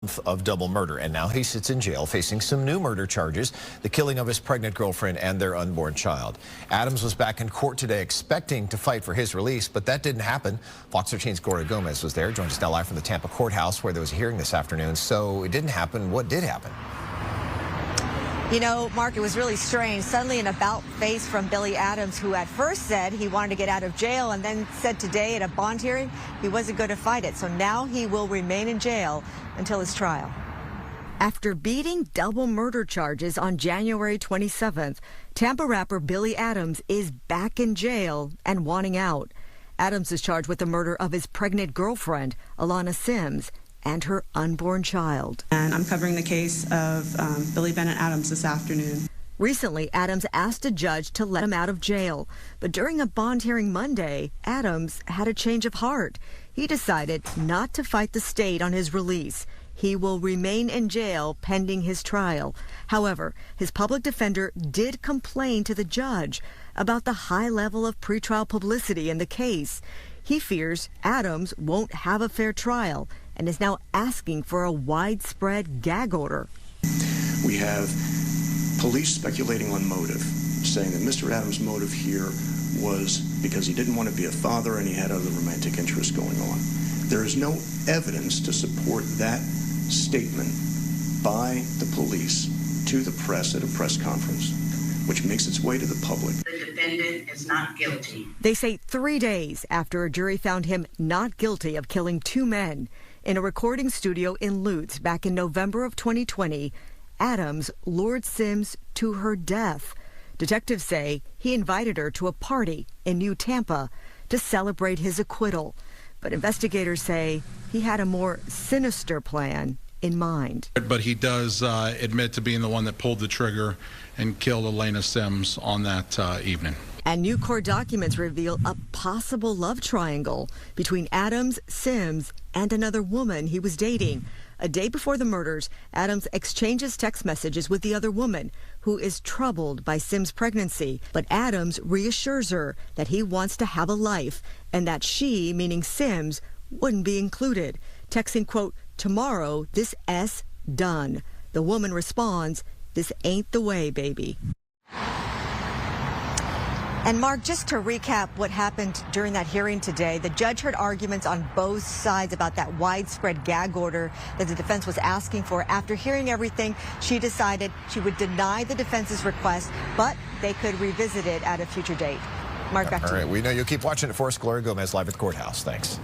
of double murder, and now he sits in jail facing some new murder charges, the killing of his pregnant girlfriend and their unborn child. Adams was back in court today expecting to fight for his release, but that didn't happen. Fox 13's Gloria Gomez was there, joins us now live from the Tampa courthouse where there was a hearing this afternoon. So it didn't happen. What did happen? You know, Mark, it was really strange. Suddenly an about-face from Billy Adams, who at first said he wanted to get out of jail and then said today at a bond hearing he wasn't going to fight it. So now he will remain in jail until his trial. After beating double murder charges on January 27th, Tampa rapper Billy Adams is back in jail and wanting out. Adams is charged with the murder of his pregnant girlfriend, Alana Sims, and her unborn child. And I'm covering the case of Billy Bennett Adams this afternoon. Recently, Adams asked a judge to let him out of jail. But during a bond hearing Monday, Adams had a change of heart. He decided not to fight the state on his release. He will remain in jail pending his trial. However, his public defender did complain to the judge about the high level of pretrial publicity in the case. He fears Adams won't have a fair trial and is now asking for a widespread gag order. We have police speculating on motive, saying that Mr. Adams' motive here was because he didn't want to be a father and he had other romantic interests going on. There is no evidence to support that statement by the police to the press at a press conference, which makes its way to the public. The defendant is not guilty. They say 3 days after a jury found him not guilty of killing 2 men. In a recording studio in Lutz back in November of 2020, Adams lured Sims to her death. Detectives say he invited her to a party in New Tampa to celebrate his acquittal. But investigators say he had a more sinister plan in mind. But he does admit to being the one that pulled the trigger and killed Alana Sims on that evening. And new court documents reveal a possible love triangle between Adams, Sims, and another woman he was dating. A day before the murders, Adams exchanges text messages with the other woman, who is troubled by Sims' pregnancy. But Adams reassures her that he wants to have a life and that she, meaning Sims, wouldn't be included. Texting, quote, "Tomorrow, this S done." The woman responds, "This ain't the way, baby." And Mark, just to recap what happened during that hearing today, the judge heard arguments on both sides about that widespread gag order that the defense was asking for. After hearing everything, she decided she would deny the defense's request, but they could revisit it at a future date. Mark, back to you. All right, we know you'll keep watching it for us. Gloria Gomez live at the courthouse. Thanks.